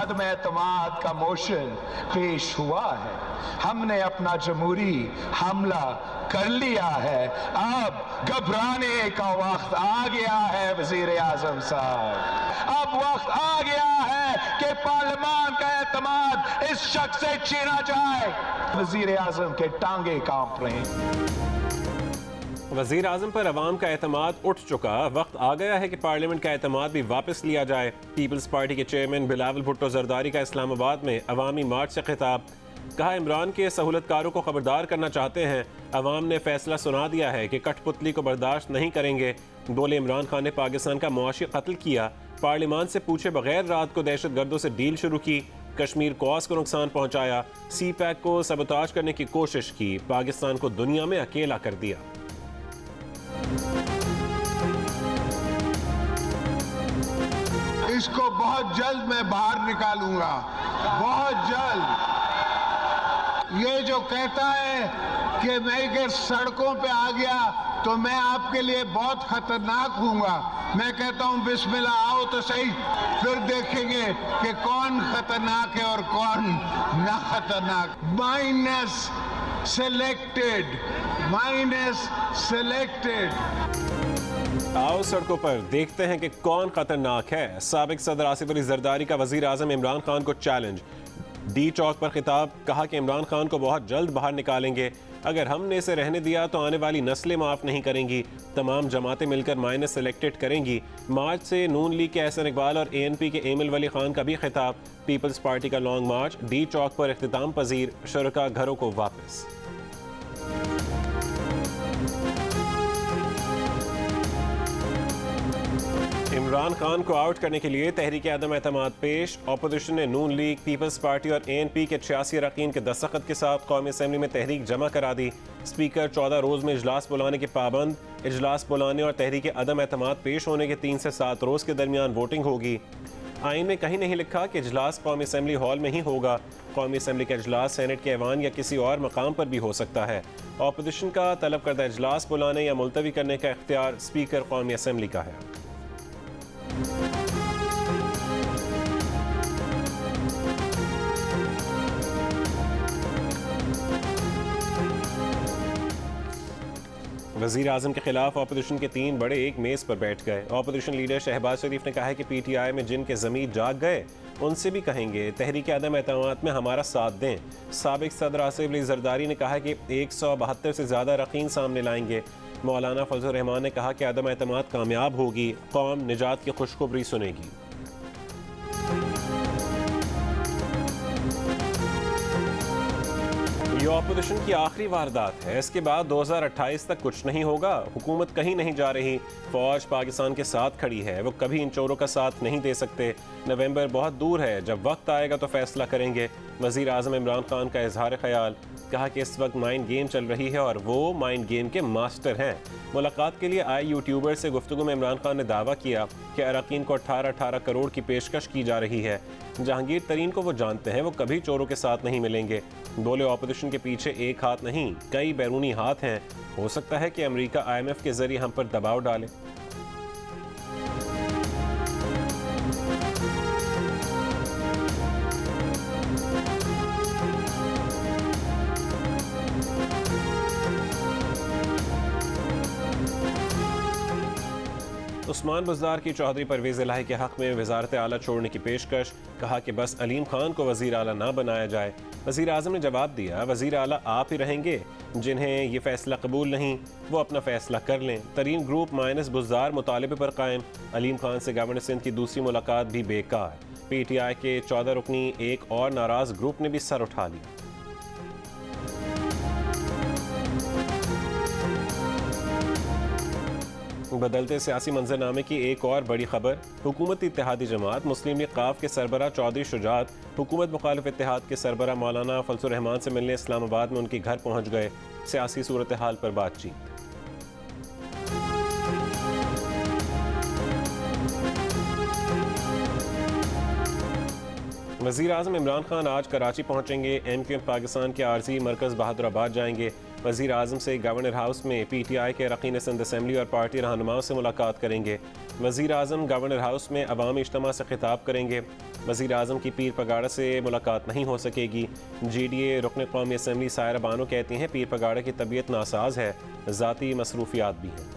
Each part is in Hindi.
अदम एतमाद का मोशन पेश हुआ है। हमने अपना जमहूरी हमला कर लिया है। अब घबराने का वक्त आ गया है वजीर आजम साहब। अब वक्त आ गया है कि पार्लियामान का एतमाद इस शख्स से छीना जाए। वजीर आजम के टांगे कांप रहे हैं। वज़ीर आज़म पर अवाम का एतमाद उठ चुका, वक्त आ गया है कि पार्लियामेंट का एतमाद भी वापस लिया जाए। पीपल्स पार्टी के चेयरमैन बिलावल भुट्टो जरदारी का इस्लामाबाद में अवामी मार्च से खिताब। कहा, इमरान के सहूलतकारों को खबरदार करना चाहते हैं। अवाम ने फैसला सुना दिया है कि कठपुतली को बर्दाश्त नहीं करेंगे। बोले, इमरान खान ने पाकिस्तान का मुआशी कत्ल किया, पार्लियामान से पूछे बगैर रात को दहशत गर्दों से डील शुरू की, कश्मीर कॉज को नुकसान पहुंचाया, सी पैक को सबोताज करने की कोशिश की, पाकिस्तान को दुनिया में अकेला कर दिया। इसको बहुत जल्द मैं बाहर निकालूंगा, बहुत जल्द। ये जो कहता है कि मैं अगर सड़कों पे आ गया तो मैं आपके लिए बहुत खतरनाक हूँगा, मैं कहता हूँ बिस्मिल्लाह, आओ तो सही, फिर देखेंगे कि कौन खतरनाक है और कौन ना खतरनाक। Minus selected, minus selected. आओ सड़कों पर देखते हैं कि कौन खतरनाक है। साबिक सदर आसिफ अली जरदारी का वजीर आजम इमरान खान को चैलेंज। डी चौक पर खिताब। कहा कि इमरान खान को बहुत जल्द बाहर निकालेंगे। अगर हमने इसे रहने दिया तो आने वाली नस्लें माफ़ नहीं करेंगी। तमाम जमातें मिलकर माइनस सेलेक्टेड करेंगी। मार्च से नून लीग के एहसन इकबाल और ANP के एमिल वली खान का भी खिताब। पीपल्स पार्टी का लॉन्ग मार्च। डी चौक पर इख्तिताम पजीर, शुरका घरों को वापस। इमरान खान को आउट करने के लिए तहरीक अदम एतमाद पेश। अपोजिशन ने नून लीग, पीपल्स पार्टी और ANP के 86 अरकान के दस्तखत के साथ कौमी असम्बली में तहरीक जमा करा दी। स्पीकर 14 रोज़ में इजलास बुलाने के पाबंद। इजलास बुलाने और तहरीक अदम एतमाद पेश होने के 3 से 7 रोज़ के दरमियान वोटिंग होगी। आइन में कहीं नहीं लिखा कि इजलास कौमी असम्बली हॉल में ही होगा। कौमी असम्बली का इजलास सेनेट के ऐवान या किसी और मकाम पर भी हो सकता है। अपोजिशन का तलब करदा इजलास बुलाने या मुलतवी करने का इख्तियार स्पीकर कौमी असम्बली का है। वज़ीर आज़म के खिलाफ अपोजिशन के 3 बड़े एक मेज़ पर बैठ गए। अपोजिशन लीडर शहबाज शरीफ ने कहा है कि PTI में जिनके ज़मीर जाग गए उनसे भी कहेंगे तहरीक अदम एतमाद में हमारा साथ दें। साबिक सदर आसिफ अली जरदारी ने कहा कि 172 से ज़्यादा रकीन सामने लाएंगे। मौलाना फजल रहमान ने कहा कि अदम एतमाद कामयाब होगी, कौम निजात की खुशखबरी सुनेगी। ये अपोजिशन की आखिरी वारदात है। इसके बाद 2028 तक कुछ नहीं होगा। हुकूमत कहीं नहीं जा रही। फौज पाकिस्तान के साथ खड़ी है। वो कभी इन चोरों का साथ नहीं दे सकते। नवंबर बहुत दूर है, जब वक्त आएगा तो फैसला करेंगे। वज़ीर आज़म इमरान खान का इजहार ख्याल। कहा कि इस वक्त माइंड गेम चल रही है और वो माइंड गेम के मास्टर हैं। मुलाकात के लिए आए यूट्यूबर से गुफ्तगू में इमरान खान ने दावा किया कि अरकान को 18 करोड़ की पेशकश की जा रही है। जहांगीर तरीन को वो जानते हैं, वो कभी चोरों के साथ नहीं मिलेंगे। बोले, ऑपोजिशन के पीछे एक हाथ नहीं कई बैरूनी हाथ हैं। हो सकता है कि अमेरिका IMF के जरिए हम पर दबाव डाले। उस्मान बुज़दार की चौधरी परवेज़ इलाही के हक़ में वज़ारत आला छोड़ने की पेशकश। कहा कि बस अलीम खान को वज़ीर आला ना बनाया जाए। वज़ीर आज़म ने जवाब दिया, वज़ीर आला आप ही रहेंगे। जिन्हें ये फ़ैसला कबूल नहीं वो अपना फ़ैसला कर लें। तरीन ग्रुप माइनस बुज़दार मुतालबे पर कायम। अलीम खान से गवर्नर सिंध की दूसरी मुलाकात भी बेकार। PTI के 14 रुकनी एक और नाराज़ ग्रुप ने भी सर उठा लिया। बदलते सियासी मंजरनामे की एक और बड़ी खबर। हुकूमती इत्तेहादी जमात मुस्लिम लीग काफ के सरबरा चौधरी शुजात हुकूमत मुखालिफ इत्तेहाद के सरबरा मौलाना फजल रहमान से मिलने इस्लामाबाद में उनके घर पहुँच गए। सियासी सूरत हाल पर बातचीत। वज़ीर आज़म इमरान खान आज कराची पहुँचेंगे। MQM पाकिस्तान के आर्जी मरकज़ बहादुराबाद जाएंगे। वज़ीर आज़म से गवर्नर हाउस में PTI के अरकान सिंध असम्बली और पार्टी रहनुमाओं से मुलाकात करेंगे। वज़ीर आज़म गवर्नर हाउस में अवामी इज्तिमा से खिताब करेंगे। वज़ीर आज़म की पीर पगाड़ा से मुलाकात नहीं हो सकेगी। GDA रुकन कौमी असम्बली सायरा बानो कहती हैं पीर पगाड़ा की तबीयत नासाज है, ज़ाती मसरूफियात भी हैं।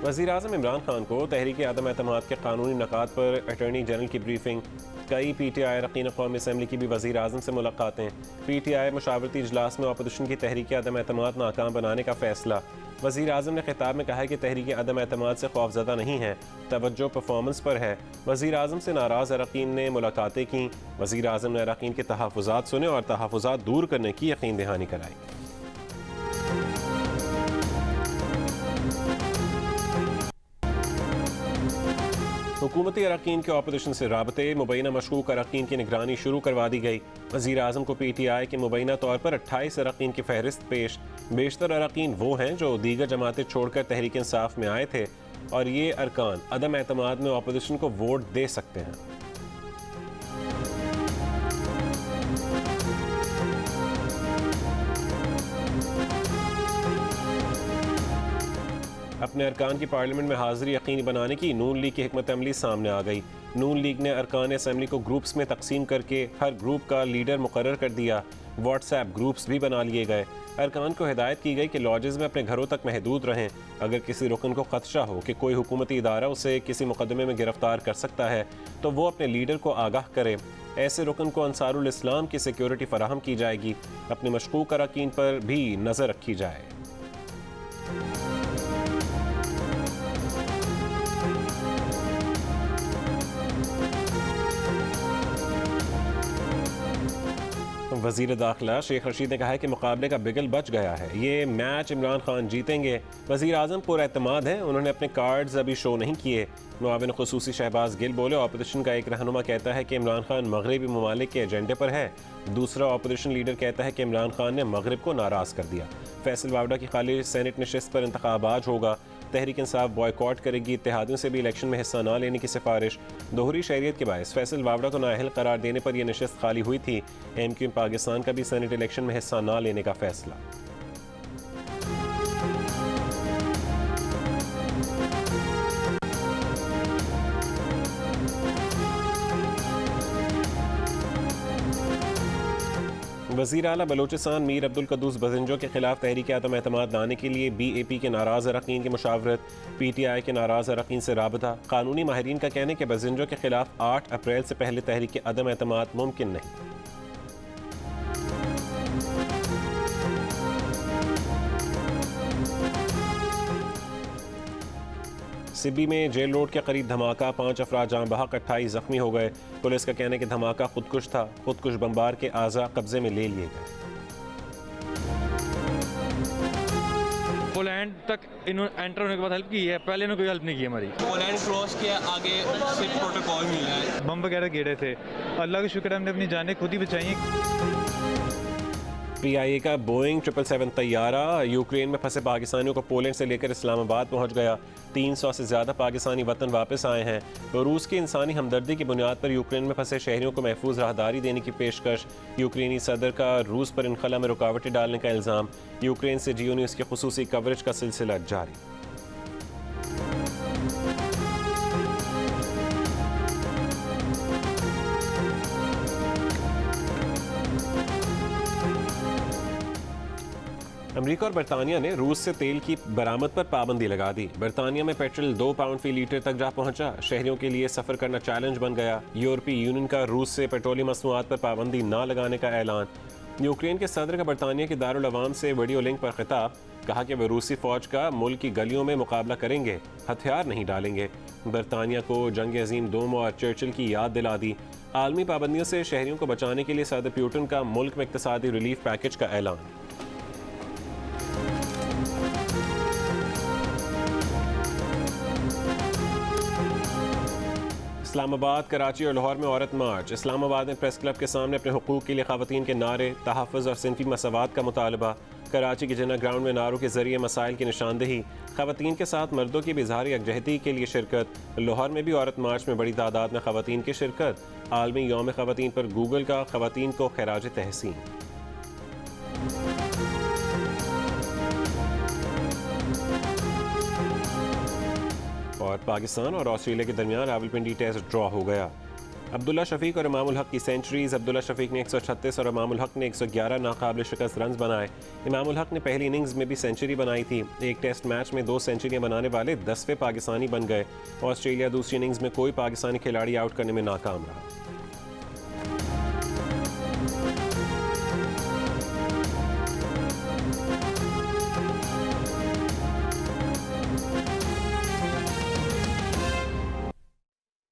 वज़ीर आज़म इमरान खान को तहरीक अदम एतमाद के कानूनी नकात पर अटॉर्नी जनरल की ब्रीफिंग। कई PTI अरकान कौमी असम्बली की भी वज़ीर आज़म से मुलाकातें। PTI मशावरती इजलास में अपोजिशन की तहरीक अदम एतमाद नाकाम बनाने का फैसला। वज़ीर आज़म ने खिताब में कहा है कि तहरीक अदम एतमाद से खौफज़दा नहीं है, तवज्जो परफॉर्मेंस पर है। वज़ीर आज़म से नाराज़ अरकान ने मुलाकातें की। वज़ीर आज़म ने अरकान के तहफ़्फ़ुज़ात सुने और तहफ़्फ़ुज़ात दूर करने की यकीन दहानी कराई। हुकूमती अरकान के अपोजिशन से राबते मुबैना मशकूक अरकान की निगरानी शुरू करवा दी गई। वज़ीर आज़म को PTI के मुबैना तौर पर 28 अरकान की फहरिस्त पेश। बेशतर अरकान वो हैं जो दीगर जमातें छोड़कर तहरीक इंसाफ में आए थे और ये अरकान अदम एतमाद में अपोजिशन को वोट दे सकते हैं। अपने अरकान की पार्लियामेंट में हाज़िरी यकीनी बनाने की नून लीग की हिकमत अमली सामने आ गई। नून लीग ने अरकान असम्बली को ग्रुप्स में तकसीम करके हर ग्रुप का लीडर मुकर्रर कर दिया। व्हाट्सएप ग्रुप्स भी बना लिए गए। अरकान को हिदायत की गई कि लॉजेस में अपने घरों तक महदूद रहें। अगर किसी रुकन को खदशा हो कि कोई हुकूमती इदारा उसे किसी मुकदमे में गिरफ्तार कर सकता है तो वो अपने लीडर को आगाह करे। ऐसे रुकन को अंसारुल इस्लाम की सिक्योरिटी फराहम की जाएगी। अपने मशकूक अरकान पर भी नज़र रखी जाए। वज़ीर दाखिला शेख रशीद ने कहा है कि मुकाबले का बिगल बच गया है, ये मैच इमरान खान जीतेंगे। वज़ीर आज़म पुरएतमाद हैं, उन्होंने अपने कार्ड्स अभी शो नहीं किए। मुआविन खुसूसी शहबाज गिल बोले अपोजिशन का एक रहनुमा कहता है कि इमरान खान मगरबी ममालिक के एजेंडे पर है, दूसरा अपोजिशन लीडर कहता है कि इमरान खान ने मगरब को नाराज़ कर दिया। फैसल वावड़ा की खाली सेनेट नशिस्त पर इंतखाब आज होगा। तहरीक इंसाफ बॉयकॉट करेगी। इत्तेहादियों से भी इलेक्शन में हिस्सा न लेने की सिफारिश। दोहरी शहरियत के बायस फैसल वावड़ा को नाअहल करार देने पर यह नशिस्त खाली हुई थी। MQ पाकिस्तान का भी सेनेट इलेक्शन में हिस्सा न लेने का फैसला। वज़ीर आला बलोचिस्तान मीर अब्दुल कद्दूस बजिंजो के खिलाफ तहरीक अदम एतमाद लाने के लिए BAP के नाराज़ अरकान की मुशावरत। PTI के नाराज़ अरकान से राबता। कानूनी माहिरीन का कहना है कि बजिंजो के खिलाफ 8 अप्रैल से पहले तहरीक अदम एतमाद मुमकिन नहीं। सिब्बी में जेल रोड के करीब धमाका, 5 अफराद जान बहक, 28 जख्मी हो गए। पुलिस का कहना है कि धमाका खुदकुश था। खुदकुश बमबार के आज़ा कब्जे में ले लिए गए। पोलैंड तक इन्होंने एंटर होने के बाद हेल्प की है, पहले इन्होंने कोई हेल्प नहीं की हमारी। पोलैंड क्रॉस किया, आगे सिर्फ प्रोटोकॉल मिला है। बम वगैरह गिरे थे, अल्लाह का शुक्र है हमने अपनी जानें खुद ही बचाई। PIA का बोइंग 777 तैयारा यूक्रेन में फंसे पाकिस्तानियों को पोलैंड से लेकर इस्लामाबाद पहुंच गया। 300 से ज़्यादा पाकिस्तानी वतन वापस आए हैं। रूस की इंसानी हमदर्दी की बुनियाद पर यूक्रेन में फंसे शहरियों को महफूज राहदारी देने की पेशकश। यूक्रेनी सदर का रूस पर इनखला में रुकावटें डालने का इल्ज़ाम। यूक्रेन से जियो न्यूज़ की खुसूसी कवरेज का सिलसिला जारी। अमेरिका और बरतानिया ने रूस से तेल की बरामद पर पाबंदी लगा दी। बरतानिया में पेट्रोल 2 पाउंड फी लीटर तक जा पहुंचा। शहरियों के लिए सफ़र करना चैलेंज बन गया। यूरोपीय यूनियन का रूस से पेट्रोलियम मसनूआत पर पाबंदी न लगाने का ऐलान। यूक्रेन के सदर का बरतानिया के दारुल अवाम से वीडियो लिंक पर खिताब। कहा कि वे रूसी फौज का मुल्क की गलियों में मुकाबला करेंगे, हथियार नहीं डालेंगे। बरतानिया को जंग अजीम दोम और चर्चिल की याद दिला दी। आलमी पाबंदियों से शहरियों को बचाने के लिए सदर पुतिन का मुल्क में इक़्तिसादी रिलीफ पैकेज का ऐलान। इस्लामाबाद, कराची और लाहौर में औरत मार्च। इस्लामाबाद में प्रेस क्लब के सामने अपने हुकूक के लिए ख़वातीन के नारे, तहफ़्फ़ुज़ और सिनफ़ी मसवात का मुतालबा। कराची के जिन्ना ग्राउंड में नारों के जरिए मसाइल की निशानदेही, खवातीन के साथ मर्दों की भी इज़हार यकजहती के लिए शिरकत। लाहौर में भी औरत मार्च में बड़ी तादाद में खवातीन की शिरकत। आलमी यौम खवातीन पर गूगल का खवातीन को खराज तहसीन। और पाकिस्तान और ऑस्ट्रेलिया के दरमियान रावलपिंडी टेस्ट ड्रॉ हो गया। अब्दुल्ला शफीक और इमामुल हक की सेंचुरीज। अब्दुल्ला शफीक ने 136 और इमामुल हक ने 111 नाकाबिल शिकस्त रन्स बनाए। इमामुल हक ने पहली इनिंग्स में भी सेंचुरी बनाई थी। एक टेस्ट मैच में 2 सेंचुरियां बनाने वाले 10वें पाकिस्तानी बन गए। ऑस्ट्रेलिया दूसरी इनिंग्स में कोई पाकिस्तानी खिलाड़ी आउट करने में नाकाम रहा।